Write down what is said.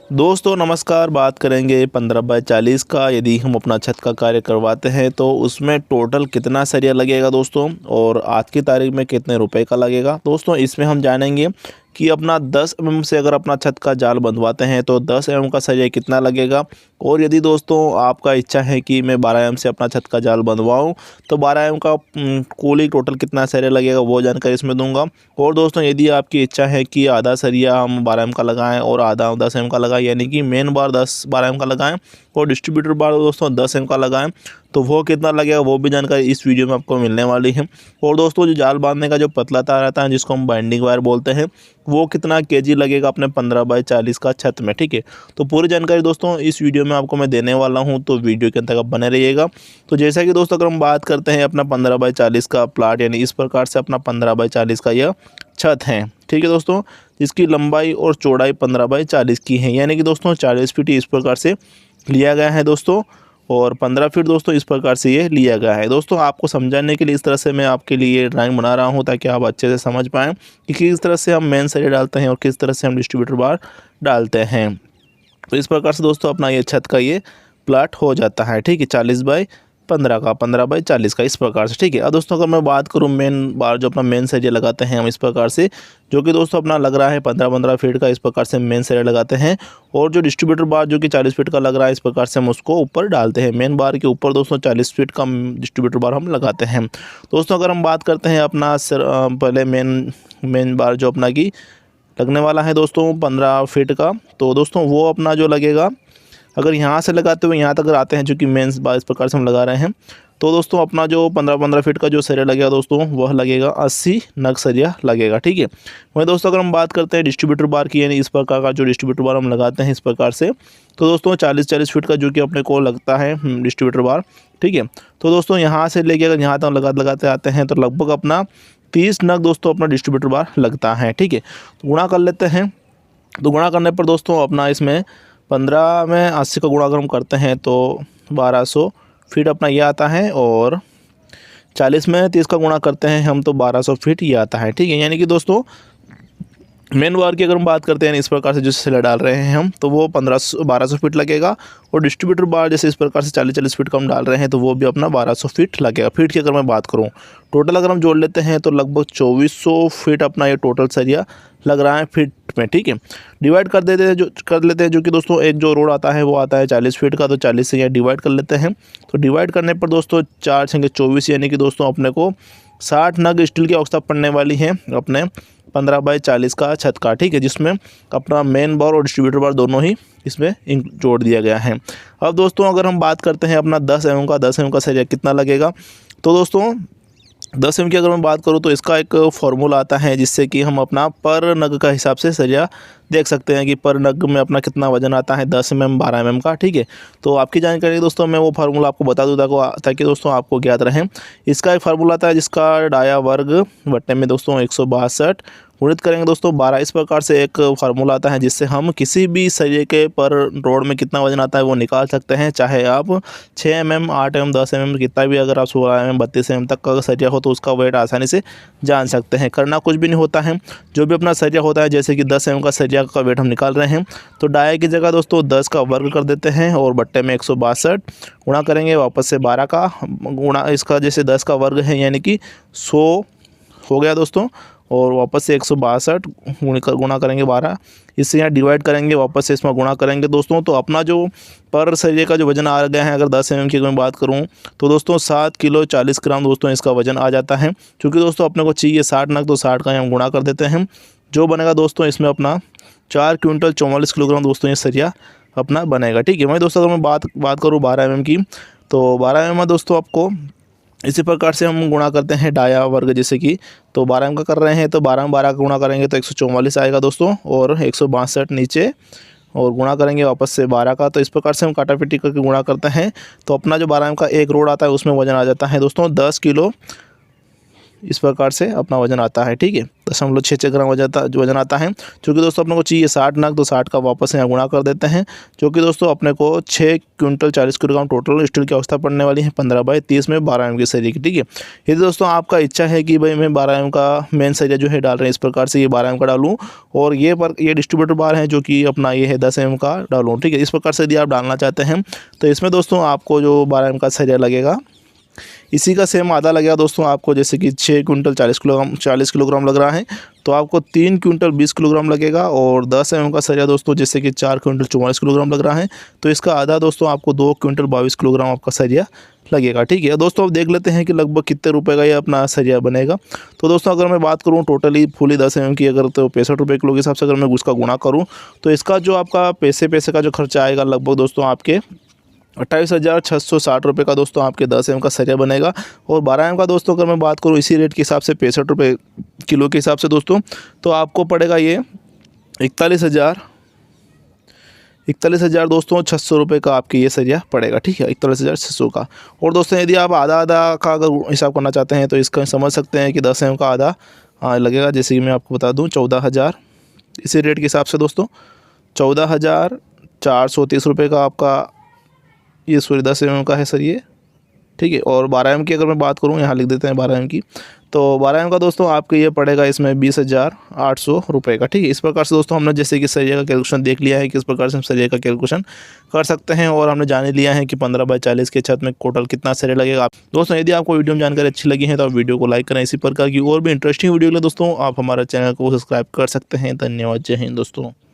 दोस्तों नमस्कार। बात करेंगे 15x40 का। यदि हम अपना छत का कार्य करवाते हैं तो उसमें टोटल कितना सरिया लगेगा दोस्तों, और आज की तारीख में कितने रुपए का लगेगा दोस्तों, इसमें हम जानेंगे कि अपना 10 mm से अगर अपना छत का जाल बंधवाते हैं तो 10 mm का सरिया कितना लगेगा। और यदि दोस्तों आपका इच्छा है कि मैं 12 mm से अपना छत का जाल बंधवाऊँ तो 12 mm का कुल टोटल कितना सरिया लगेगा वो जानकारी इसमें दूंगा। और दोस्तों यदि आपकी इच्छा है कि आधा सरिया हम 12 mm का लगाएं और आधा 10 mm का लगाएं, यानी कि मेन बार 10-12 mm का लगाएं और डिस्ट्रीब्यूटर बार दोस्तों 10 mm का लगाएं, तो वो कितना लगेगा वो भी जानकारी इस वीडियो में आपको मिलने वाली है। और दोस्तों जो जाल बांधने का जो पतला तार आता है जिसको हम बाइंडिंग वायर बोलते हैं, वो कितना केजी लगेगा अपने 15x40 का छत में। ठीक है, तो पूरी जानकारी दोस्तों इस वीडियो में आपको मैं देने वाला हूं, तो वीडियो के अंत तक आप बने रहिएगा। तो जैसा कि दोस्तों अगर हम बात करते हैं अपना 15x40 का प्लाट, यानी इस प्रकार से अपना 15x40 का यह छत है। ठीक है दोस्तों, जिसकी लंबाई और चौड़ाई 15x40 की है, यानी कि दोस्तों 40 फीट इस प्रकार से लिया गया है दोस्तों, और 15 फीट दोस्तों इस प्रकार से ये लिया गया है। दोस्तों आपको समझाने के लिए इस तरह से मैं आपके लिए ड्राइंग बना रहा हूँ ताकि आप अच्छे से समझ पाएँ कि किस तरह से हम मेन सरिया डालते हैं और किस तरह से हम डिस्ट्रीब्यूटर बार डालते हैं। तो इस प्रकार से दोस्तों अपना ये छत का ये प्लाट हो जाता है। ठीक है, 40x15 का, 15x40 का, इस प्रकार से। ठीक है, अब दोस्तों अगर मैं बात करूँ मेन बार जो अपना मेन सरिया लगाते हैं हम इस प्रकार से, जो कि दोस्तों अपना लग रहा है 15-15 फीट का, इस प्रकार से मेन सरिया लगाते हैं। और जो डिस्ट्रीब्यूटर बार जो कि 40 फीट का लग रहा है, इस प्रकार से हम उसको ऊपर डालते हैं। मेन बार के ऊपर दोस्तों 40 फीट का डिस्ट्रीब्यूटर बार हम लगाते हैं। दोस्तों अगर हम बात करते हैं अपना पहले मेन बार जो अपना की लगने वाला है दोस्तों 15 फीट का, तो दोस्तों वो अपना जो लगेगा, अगर यहाँ से लगाते हुए यहाँ तक आते हैं जो कि मेंस बार इस प्रकार से हम लगा रहे हैं, तो दोस्तों अपना जो 15-15 फीट का जो सरिया लगेगा दोस्तों वह लगेगा 80 नग सरिया लगेगा। ठीक है, वही दोस्तों अगर हम बात करते हैं डिस्ट्रीब्यूटर बार की, यानी इस प्रकार का जो डिस्ट्रीब्यूटर बार हम लगाते हैं इस प्रकार से, तो दोस्तों 40-40 फीट का जो कि अपने को लगता है डिस्ट्रीब्यूटर बार। ठीक है, तो दोस्तों यहाँ से लेके अगर यहाँ तक लगाते आते हैं तो लगभग अपना 30 नग दोस्तों अपना डिस्ट्रीब्यूटर बार लगता है। ठीक है, तो गुणा कर लेते हैं। तो गुणा करने पर दोस्तों अपना इसमें 15 में 80 का गुणा अगर हम करते हैं तो 1200 फीट अपना ये आता है, और 40 में 30 का गुणा करते हैं हम तो 1200 फीट ये आता है। ठीक है, यानी कि दोस्तों मेन बार की अगर हम बात करते हैं इस प्रकार से जो सरिया डाल रहे हैं हम, तो वो 1200 फीट लगेगा। और डिस्ट्रीब्यूटर बार जैसे इस प्रकार से 40-40 फीट का हम डाल रहे हैं तो वो भी अपना 1200 फीट लगेगा। फीट की अगर मैं बात करूँ, टोटल अगर हम जोड़ लेते हैं तो लगभग 2400 फीट अपना ये टोटल सरिया लग रहा है फीट में। ठीक है, डिवाइड कर लेते हैं जो कि दोस्तों एक जो रोड आता है वो आता है 40 फीट का, तो 40 से यहाँ डिवाइड कर लेते हैं। तो डिवाइड करने पर दोस्तों 4×24, यानी कि दोस्तों अपने को 60 नग स्टील की आवश्यकता पड़ने वाली है अपने 15x40 का छत का। ठीक है, जिसमें अपना मेन बार और डिस्ट्रीब्यूटर बार दोनों ही इसमें जोड़ दिया गया है। अब दोस्तों अगर हम बात करते हैं अपना 10 mm का सरिया कितना लगेगा, तो दोस्तों 10 mm की अगर मैं बात करूँ तो इसका एक फार्मूला आता है जिससे कि हम अपना पर नग का हिसाब से सरिया देख सकते हैं कि पर नग में अपना कितना वजन आता है 10 mm 12 mm का। ठीक है, तो आपकी जानकारी दोस्तों मैं वो फार्मूला आपको बता दूँ ताकि दोस्तों आपको ज्ञात रहे। इसका एक फार्मूला आता है जिसका डाया वर्ग बट्टे में दोस्तों 162 गुणित करेंगे दोस्तों 12, इस प्रकार से एक फार्मूला आता है जिससे हम किसी भी सरिये के पर रोड में कितना वजन आता है वो निकाल सकते हैं। चाहे आप 6 mm 8 mm 10 mm कितना भी, अगर आप 16 mm 32 mm तक का सरिया हो तो उसका वेट आसानी से जान सकते हैं। करना कुछ भी नहीं होता है, जो भी अपना सरिया होता है, जैसे कि 10 mm का सरिया का वेट हम निकाल रहे हैं तो डाया की जगह दोस्तों 10 का वर्ग कर देते हैं और बट्टे में 162 गुणा करेंगे वापस से 12 का गुणा, इसका जैसे 10 का वर्ग है यानी कि 100 हो गया दोस्तों, और वापस से 162 गुणा करेंगे 12, इससे यहाँ डिवाइड करेंगे, वापस से इसमें गुणा करेंगे दोस्तों। तो अपना जो पर सरिये का जो वजन आ गया है, अगर 10 mm की मैं बात करूँ तो दोस्तों 7 किलो 40 ग्राम दोस्तों इसका वजन आ जाता है। क्योंकि दोस्तों अपने को चाहिए 60 नग, तो 60 का हम गुणा कर देते हैं, जो बनेगा दोस्तों इसमें अपना 4 क्विंटल 44 किलोग्राम दोस्तों ये सरिया अपना बनेगा। ठीक है, वही दोस्तों अगर मैं बात करूँ 12 mm की, तो 12 mm दोस्तों आपको इसी प्रकार से हम गुणा करते हैं डाया वर्ग, जैसे कि तो 12 mm का कर रहे हैं तो 12 में 12 का गुणा करेंगे तो 144 आएगा दोस्तों, और 162 नीचे और गुणा करेंगे वापस से 12 का। तो इस प्रकार से हम काटापीटी करके गुणा करते हैं, तो अपना जो 12 mm का एक रोड आता है उसमें वजन आ जाता है दोस्तों 10 किलो इस प्रकार से अपना वजन आता है। ठीक है, 0.66 ग्राम वजन आता है। क्योंकि दोस्तों अपने को चाहिए 60 नग, तो 60 का वापस यहाँ गुणा कर देते हैं। जो कि दोस्तों अपने को 6 क्विंटल 40 किलोग्राम टोटल स्टील की अवस्था पड़ने वाली है 15/30 में 12 mm के सरिये की। ठीक है, यदि दोस्तों आपका इच्छा है कि भाई मैं 12 mm का मेन सरिया जो है डाल रहे हैं, इस प्रकार से ये 12 mm का डालूँ और ये डिस्ट्रीब्यूटर बार है जो कि अपना ये है 10 mm का डालूँ। ठीक है, इस प्रकार से यदि आप डालना चाहते हैं तो इसमें दोस्तों आपको जो 12 mm का सरिया लगेगा, इसी का सेम आधा लगेगा दोस्तों आपको। जैसे कि 6 क्विंटल 40 किलोग्राम लग रहा है, तो आपको 3 क्विंटल 20 किलोग्राम लगेगा। और 10 mm का सरिया दोस्तों जैसे कि 4 क्विंटल 44 किलोग्राम लग रहा है, तो इसका आधा दोस्तों आपको 2 क्विंटल 22 किलोग्राम आपका सरिया लगेगा। ठीक है, दोस्तों अब देख लेते हैं कि लगभग कितने रुपए का ये अपना सरिया बनेगा। तो दोस्तों अगर मैं बात करूँ टोटली फुली 10 mm की, अगर तो 65 रुपये किलो के हिसाब से अगर मैं उसका गुणा करूँ, तो इसका जो आपका पैसे का जो खर्चा आएगा लगभग दोस्तों आपके 28,660 रुपये का दोस्तों आपके 10 mm का सरिया बनेगा। और 12 mm का दोस्तों अगर मैं बात करूँ इसी रेट के हिसाब से 65 रुपये किलो के हिसाब से दोस्तों, तो आपको पड़ेगा ये 41,000 दोस्तों 600 रुपये का आपके ये सरिया पड़ेगा। ठीक है, 41,600 का। और दोस्तों यदि आप आधा का अगर हिसाब करना चाहते हैं तो इसका समझ सकते हैं कि 10 mm का आधा लगेगा। जैसे कि मैं आपको बता दूं 14,000 इसी रेट के हिसाब से दोस्तों 14,430 रुपये का आपका ये 10 mm का है सर ये। ठीक है, और 12 mm की अगर मैं बात करूँ, यहाँ लिख देते हैं 12 mm की, तो 12 mm का दोस्तों आपके ये पड़ेगा इसमें 20,800 रुपये का। ठीक है, इस प्रकार से दोस्तों हमने जैसे कि सरिया का कैलकुलेशन देख लिया है, किस प्रकार से हम सरिया का कैलकुलेशन कर सकते हैं। और हमने जान लिया है कि 15/40 के छत में टोटल कितना सरिया लगेगा। दोस्तों यदि आपको वीडियो में जानकारी अच्छी लगी है तो आप वीडियो को लाइक करें। इसी प्रकार की और भी इंटरेस्टिंग वीडियो के लिए दोस्तों आप हमारे चैनल को सब्सक्राइब कर सकते हैं। धन्यवाद, जय हिंद दोस्तों।